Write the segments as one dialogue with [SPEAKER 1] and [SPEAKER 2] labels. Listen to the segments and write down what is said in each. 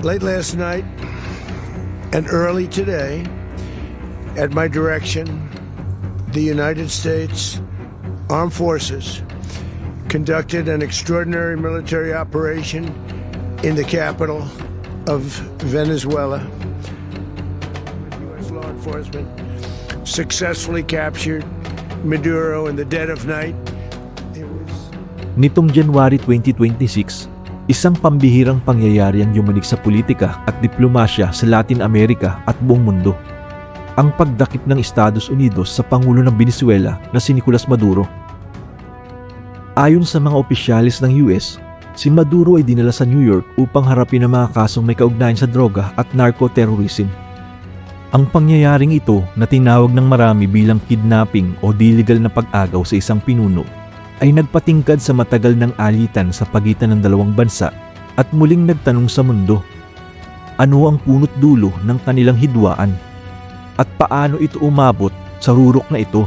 [SPEAKER 1] Late last night and early today, at my direction, the United States Armed Forces conducted an extraordinary military operation in the capital of Venezuela. U.S. law enforcement successfully captured Maduro in the dead of night.
[SPEAKER 2] Nitong January 2026, isang pambihirang pangyayari ang yumanig sa politika at diplomasya sa Latin America at buong mundo. Ang pagdakip ng Estados Unidos sa Pangulo ng Venezuela na si Nicolas Maduro. Ayon sa mga opisyalis ng US, si Maduro ay dinala sa New York upang harapin ang mga kasong may kaugnayan sa droga at narco-terrorism. Ang pangyayaring ito na tinawag ng marami bilang kidnapping o illegal na pag-agaw sa isang pinuno ay nagpatingkad sa matagal ng alitan sa pagitan ng dalawang bansa at muling nagtanong sa mundo, ano ang punot dulo ng kanilang hidwaan at paano ito umabot sa rurok na ito.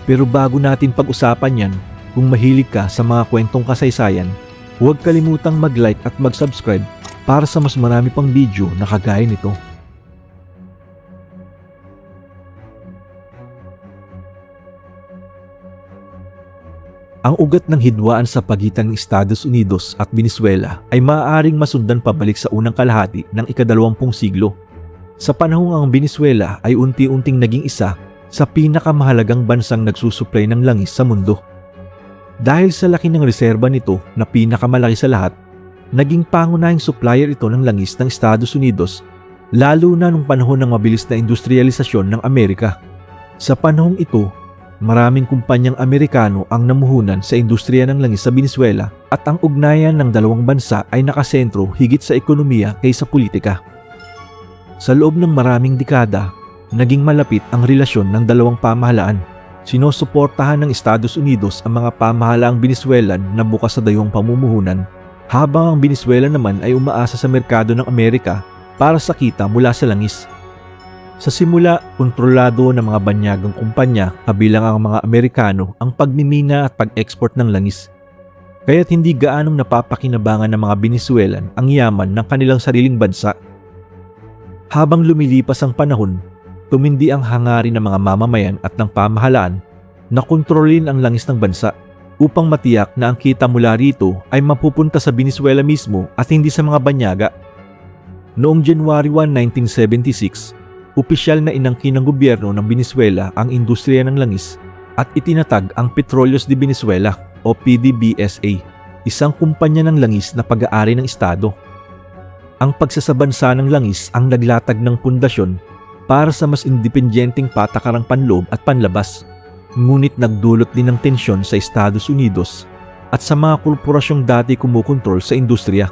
[SPEAKER 2] Pero bago natin pag-usapan yan, kung mahilig ka sa mga kwentong kasaysayan, huwag kalimutang mag-like at mag-subscribe para sa mas marami pang video na kagaya nito. Ang ugat ng hidwaan sa pagitan ng Estados Unidos at Venezuela ay maaaring masundan pabalik sa unang kalahati ng ika-20 siglo. Sa panahong ang Venezuela ay unti-unting naging isa sa pinakamahalagang bansang nagsusupply ng langis sa mundo. Dahil sa laki ng reserba nito na pinakamalaki sa lahat, naging pangunahing supplier ito ng langis ng Estados Unidos, lalo na nung panahon ng mabilis na industrialisasyon ng Amerika. Sa panahong ito, maraming kumpanyang Amerikano ang namuhunan sa industriya ng langis sa Venezuela at ang ugnayan ng dalawang bansa ay nakasentro higit sa ekonomiya kaysa politika. Sa loob ng maraming dekada, naging malapit ang relasyon ng dalawang pamahalaan. Sinusuportahan ng Estados Unidos ang mga pamahalaang Venezuelan na bukas sa dayong pamumuhunan, habang ang Venezuela naman ay umaasa sa merkado ng Amerika para sa kita mula sa langis. Sa simula, kontrolado ng mga banyagang kumpanya kabilang ang mga Amerikano ang pagmimina at pag-export ng langis. Kaya't hindi gaanong napapakinabangan ng mga Venezuelan ang yaman ng kanilang sariling bansa. Habang lumilipas ang panahon, tumindi ang hangarin ng mga mamamayan at ng pamahalaan na kontrolin ang langis ng bansa upang matiyak na ang kita mula rito ay mapupunta sa Venezuela mismo at hindi sa mga banyaga. Noong January 1, 1976, opisyal na inangkin ng gobyerno ng Venezuela ang industriya ng langis at itinatag ang Petróleos de Venezuela o PDVSA, isang kumpanya ng langis na pag-aari ng Estado. Ang pagsasabansa ng langis ang naglatag ng pundasyon para sa mas independenteng patakarang panloob at panlabas, ngunit nagdulot din ng tensyon sa Estados Unidos at sa mga korporasyong dati kumukontrol sa industriya.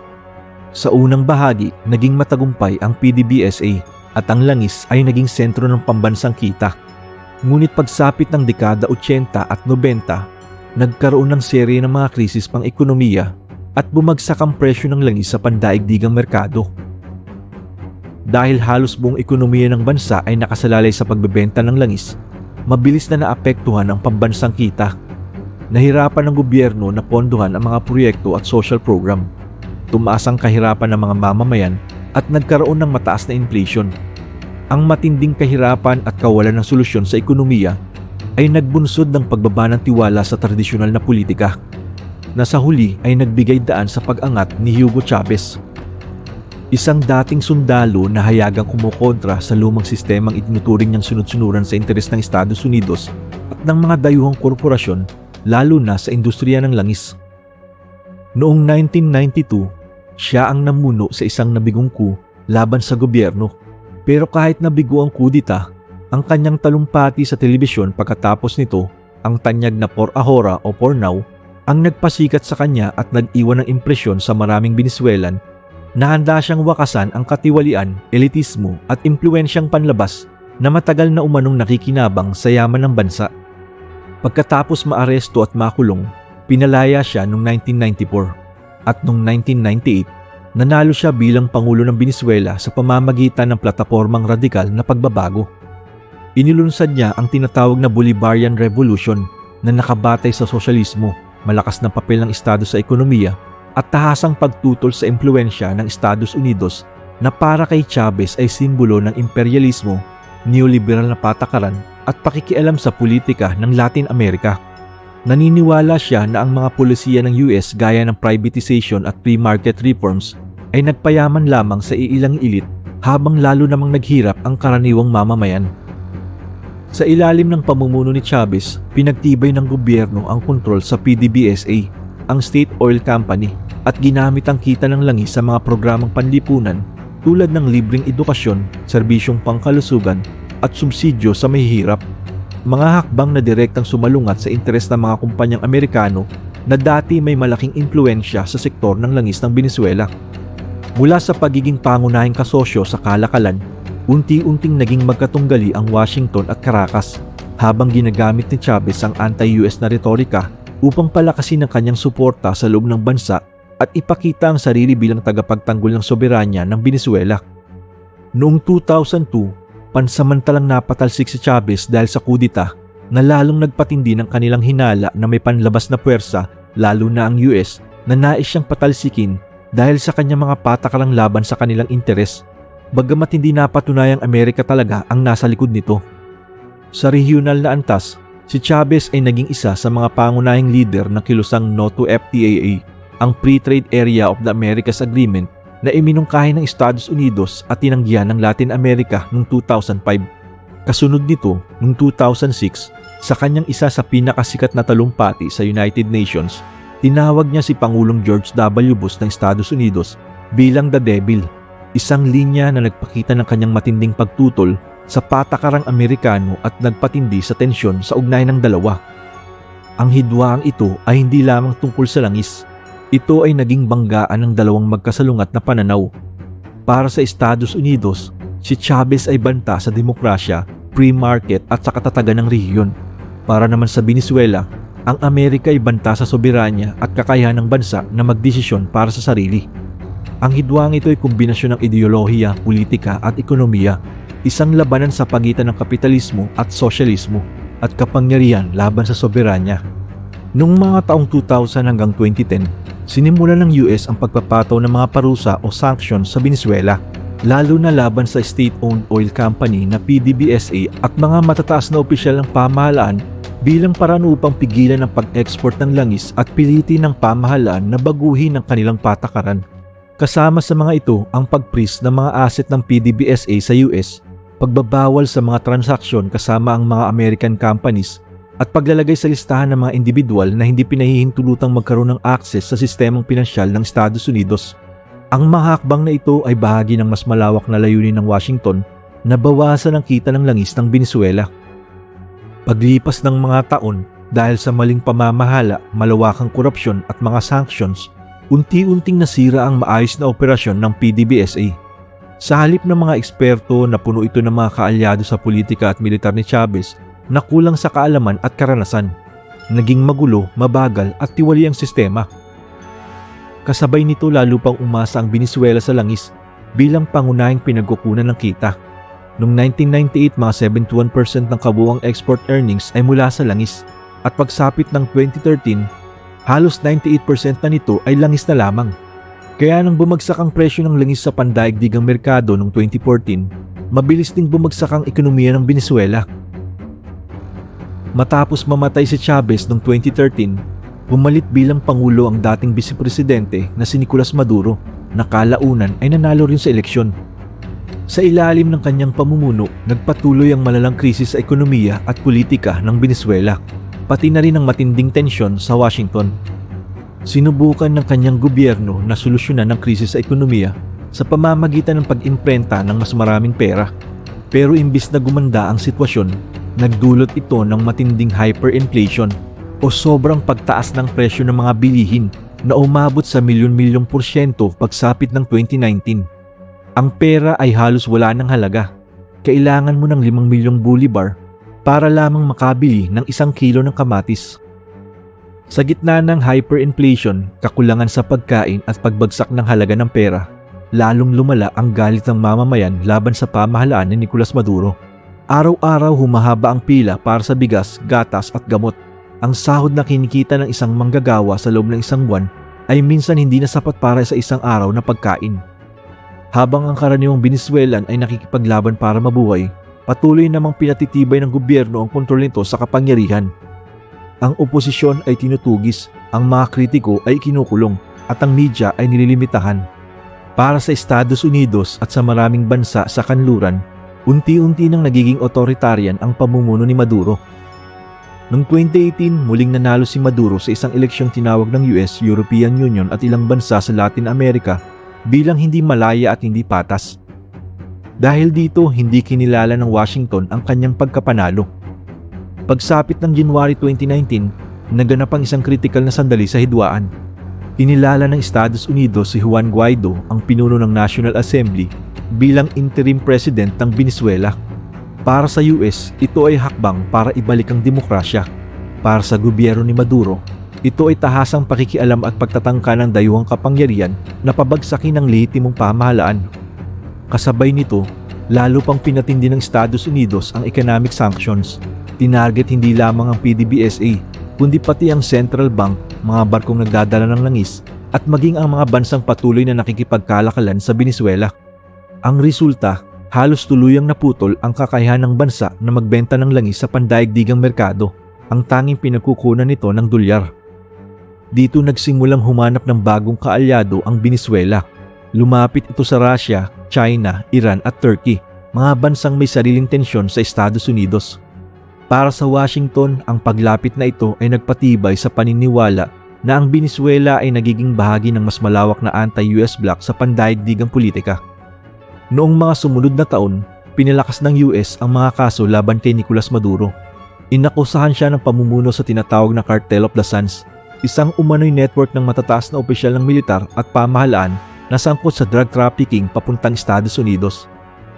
[SPEAKER 2] Sa unang bahagi, naging matagumpay ang PDVSA at ang langis ay naging sentro ng pambansang kita. Ngunit pagsapit ng dekada 80 at 90, nagkaroon ng serye ng mga krisis pang ekonomiya at bumagsak ang presyo ng langis sa pandaigdigang merkado. Dahil halos buong ekonomiya ng bansa ay nakasalalay sa pagbebenta ng langis, mabilis na naapektuhan ang pambansang kita. Nahirapan ng gobyerno na pondohan ang mga proyekto at social program. Tumaas ang kahirapan ng mga mamamayan at nagkaroon ng mataas na inflation. Ang matinding kahirapan at kawalan ng solusyon sa ekonomiya ay nagbunsod ng pagbaba ng tiwala sa tradisyonal na politika, na sa huli ay nagbigay daan sa pag-angat ni Hugo Chavez, isang dating sundalo na hayagang kumukontra sa lumang sistemang itinuturing niyang sunod-sunuran sa interes ng Estados Unidos at ng mga dayuhang korporasyon, lalo na sa industriya ng langis. Noong 1992, siya ang namuno sa isang nabigong coup laban sa gobyerno. Pero kahit nabigo ang kudita, ang kanyang talumpati sa telebisyon pagkatapos nito, ang tanyag na por ahora o for now, ang nagpasikat sa kanya at nag-iwan ng impresyon sa maraming Venezuelan na handa siyang wakasan ang katiwalian, elitismo at impluensyang panlabas na matagal na umanong nakikinabang sa yaman ng bansa. Pagkatapos maaresto at makulong, pinalaya siya noong 1994 at noong 1998, nanalo siya bilang Pangulo ng Venezuela sa pamamagitan ng platapormang radikal na pagbabago. Inilunsad niya ang tinatawag na Bolivarian Revolution na nakabatay sa sosyalismo, malakas na papel ng Estado sa ekonomiya at tahasang pagtutol sa impluensya ng Estados Unidos na para kay Chavez ay simbolo ng imperialismo, neoliberal na patakaran at pakikialam sa politika ng Latin America. Naniniwala siya na ang mga polisiya ng US gaya ng privatization at free market reforms ay nagpayaman lamang sa iilang elite habang lalo namang naghirap ang karaniwang mamamayan. Sa ilalim ng pamumuno ni Chavez, pinagtibay ng gobyerno ang kontrol sa PDVSA, ang State Oil Company, at ginamit ang kita ng langis sa mga programang panlipunan tulad ng libreng edukasyon, serbisyong pangkalusugan at subsidyo sa mahihirap. Mga hakbang na direktang sumalungat sa interes ng mga kumpanyang Amerikano na dati may malaking impluensya sa sektor ng langis ng Venezuela. Mula sa pagiging pangunahing kasosyo sa kalakalan, unti-unting naging magkatunggali ang Washington at Caracas habang ginagamit ni Chavez ang anti-US na retorika upang palakasin ang kanyang suporta sa loob ng bansa at ipakita ang sarili bilang tagapagtanggol ng soberanya ng Venezuela. Noong 2002, pansamantalang napatalsik si Chavez dahil sa kudita na lalong nagpatindi ng kanilang hinala na may panlabas na puwersa, lalo na ang US, na nais siyang patalsikin dahil sa kanyang mga patakalang laban sa kanilang interes, bagamat hindi napatunayang Amerika talaga ang nasa likod nito. Sa regional na antas, si Chavez ay naging isa sa mga pangunahing leader ng kilusang No to FTAA, ang Free Trade Area of the Americas Agreement na iminungkahi ng Estados Unidos at tinanggihan ng Latin America noong 2005. Kasunod nito, noong 2006, sa kanyang isa sa pinakasikat na talumpati sa United Nations, tinawag niya si Pangulong George W. Bush ng Estados Unidos bilang The Devil, isang linya na nagpakita ng kanyang matinding pagtutol sa patakarang Amerikano at nagpatindi sa tensyon sa ugnayan ng dalawa. Ang hidwaang ito ay hindi lamang tungkol sa langis. Ito ay naging banggaan ng dalawang magkasalungat na pananaw. Para sa Estados Unidos, si Chavez ay banta sa demokrasya, free market at sa katatagan ng rehiyon. Para naman sa Venezuela, ang Amerika ay banta sa soberanya at kakayahan ng bansa na magdesisyon para sa sarili. Ang hidwang ito ay kombinasyon ng ideolohiya, politika at ekonomiya, isang labanan sa pagitan ng kapitalismo at sosyalismo at kapangyarihan laban sa soberanya. Noong mga taong 2000 hanggang 2010, sinimulan ng US ang pagpapataw ng mga parusa o sanctions sa Venezuela, lalo na laban sa state-owned oil company na PDVSA at mga matataas na opisyal ng pamahalaan bilang paraan upang pigilan ang pag-export ng langis at pilitin ng pamahalaan na baguhin ang kanilang patakaran. Kasama sa mga ito ang pag-freeze ng mga asset ng PDVSA sa US, pagbabawal sa mga transaksyon kasama ang mga American companies, at paglalagay sa listahan ng mga individual na hindi pinahihintulutang magkaroon ng access sa sistemang pinansyal ng Estados Unidos. Ang mga hakbang na ito ay bahagi ng mas malawak na layunin ng Washington na bawasan ang kita ng langis ng Venezuela. Paglipas ng mga taon, dahil sa maling pamamahala, malawakang korupsyon at mga sanctions, unti-unting nasira ang maayos na operasyon ng PDVSA. Sa halip ng mga eksperto na puno ito ng mga kaalyado sa politika at militar ni Chavez, na kulang sa kaalaman at karanasan, naging magulo, mabagal at tiwali ang sistema. Kasabay nito lalo pang umasa ang Venezuela sa langis bilang pangunahing pinagkukunan ng kita. Noong 1998, mga 71% ng kabuuang export earnings ay mula sa langis, at pagsapit ng 2013, halos 98% na nito ay langis na lamang. Kaya nang bumagsak ang presyo ng langis sa pandaigdigang merkado noong 2014, mabilis ding bumagsak ang ekonomiya ng Venezuela. Matapos mamatay si Chavez noong 2013, pumalit bilang Pangulo ang dating Vice-Presidente na si Nicolas Maduro na kalaunan ay nanalo rin sa eleksyon. Sa ilalim ng kanyang pamumuno, nagpatuloy ang malalang krisis sa ekonomiya at politika ng Venezuela, pati na rin ang matinding tensyon sa Washington. Sinubukan ng kanyang gobyerno na solusyonan ang krisis sa ekonomiya sa pamamagitan ng pag-imprenta ng mas maraming pera. Pero imbis na gumanda ang sitwasyon, nagdulot ito ng matinding hyperinflation o sobrang pagtaas ng presyo ng mga bilihin na umabot sa milyon-milyong % pagsapit ng 2019. Ang pera ay halos wala ng halaga. Kailangan mo ng 5 milyong bolivar para lamang makabili ng 1 kilo ng kamatis. Sa gitna ng hyperinflation, kakulangan sa pagkain at pagbagsak ng halaga ng pera, lalong lumala ang galit ng mamamayan laban sa pamahalaan ni Nicolas Maduro. Araw-araw humahaba ang pila para sa bigas, gatas at gamot. Ang sahod na kinikita ng isang manggagawa sa loob ng isang buwan ay minsan hindi na sapat para sa isang araw na pagkain. Habang ang karaniwang Venezuelan ay nakikipaglaban para mabuhay, patuloy namang pinatitibay ng gobyerno ang kontrol nito sa kapangyarihan. Ang oposisyon ay tinutugis, ang mga kritiko ay kinukulong, at ang media ay nililimitahan. Para sa Estados Unidos at sa maraming bansa sa kanluran, unti-unti nang nagiging authoritarian ang pamumuno ni Maduro. Noong 2018, muling nanalo si Maduro sa isang eleksyong tinawag ng US, European Union at ilang bansa sa Latin America bilang hindi malaya at hindi patas. Dahil dito, hindi kinilala ng Washington ang kanyang pagkapanalo. Pagsapit ng January 2019, naganap ang isang kritikal na sandali sa hidwaan. Inilala ng Estados Unidos si Juan Guaido, ang pinuno ng National Assembly, bilang interim president ng Venezuela. Para sa US, ito ay hakbang para ibalik ang demokrasya. Para sa gobyerno ni Maduro, ito ay tahasang pakikialam at pagtatangka ng dayuhang kapangyarihan na pabagsakin ang lehitimong pamahalaan. Kasabay nito, lalo pang pinatindi ng Estados Unidos ang economic sanctions. Tinarget hindi lamang ang PDVSA, kundi pati ang Central Bank, mga barkong nagdadala ng langis, at maging ang mga bansang patuloy na nakikipagkalakalan sa Venezuela. Ang resulta, halos tuluyang naputol ang kakayahan ng bansa na magbenta ng langis sa pandaigdigang merkado, ang tanging pinagkukunan nito ng dolyar. Dito nagsimulang humanap ng bagong kaalyado ang Venezuela. Lumapit ito sa Russia, China, Iran at Turkey, mga bansang may sariling tensyon sa Estados Unidos. Para sa Washington, ang paglapit na ito ay nagpatibay sa paniniwala na ang Venezuela ay nagiging bahagi ng mas malawak na anti-US bloc sa pandaigdigang politika. Noong mga sumunod na taon, pinalakas ng US ang mga kaso laban kay Nicolas Maduro. Inakusahan siya ng pamumuno sa tinatawag na Cartel of the Suns, isang umano'y network ng matataas na opisyal ng militar at pamahalaan na sangkot sa drug trafficking papuntang Estados Unidos.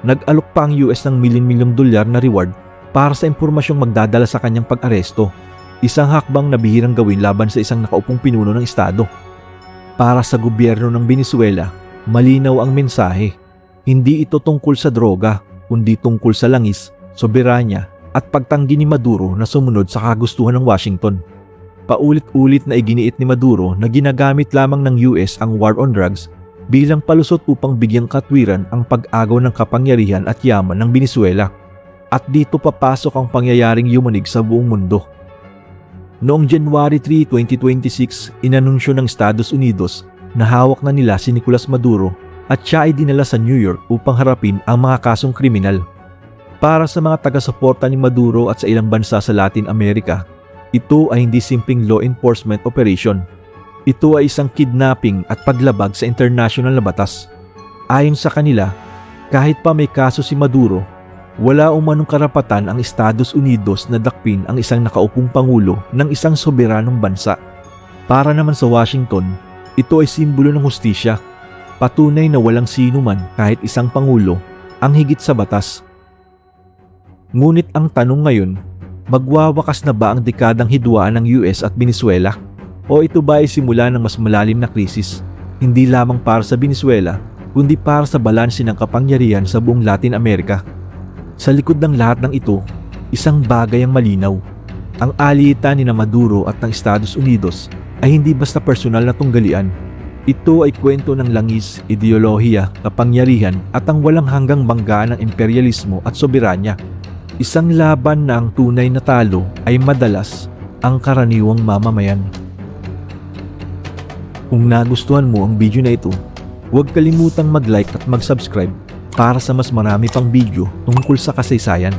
[SPEAKER 2] Nag-alok pa ang US ng milyon-milyong dolyar na reward para sa impormasyong magdadala sa kanyang pag-aresto, isang hakbang na bihirang gawin laban sa isang nakaupong pinuno ng Estado. Para sa gobyerno ng Venezuela, malinaw ang mensahe. Hindi ito tungkol sa droga, kundi tungkol sa langis, soberanya, at pagtanggi ni Maduro na sumunod sa kagustuhan ng Washington. Paulit-ulit na iginiit ni Maduro na ginagamit lamang ng US ang war on drugs bilang palusot upang bigyang katwiran ang pag-agaw ng kapangyarihan at yaman ng Venezuela. At dito papasok ang pangyayaring yumanig sa buong mundo. Noong January 3, 2026, inanunsyo ng Estados Unidos na hawak na nila si Nicolas Maduro at siya ay dinala sa New York upang harapin ang mga kasong kriminal. Para sa mga taga-suporta ni Maduro at sa ilang bansa sa Latin America, ito ay hindi simpleng law enforcement operation. Ito ay isang kidnapping at paglabag sa international na batas. Ayon sa kanila, kahit pa may kaso si Maduro, wala umanong karapatan ang Estados Unidos na dakpin ang isang nakaupong pangulo ng isang soberanong bansa. Para naman sa Washington, ito ay simbolo ng hustisya, patunay na walang sino man kahit isang pangulo ang higit sa batas. Ngunit ang tanong ngayon, magwawakas na ba ang dekadang hidwaan ng US at Venezuela? O ito ba ay simula ng mas malalim na krisis, hindi lamang para sa Venezuela, kundi para sa balanse ng kapangyarihan sa buong Latin America? Sa likod ng lahat ng ito, isang bagay ang malinaw. Ang alitan ni Maduro at ng Estados Unidos ay hindi basta personal na tunggalian. Ito ay kwento ng langis, ideolohiya, kapangyarihan at ang walang hanggang banggaan ng imperialismo at soberanya. Isang laban na ang tunay na talo ay madalas ang karaniwang mamamayan. Kung nagustuhan mo ang video na ito, huwag kalimutang mag-like at mag-subscribe para sa mas marami pang video tungkol sa kasaysayan.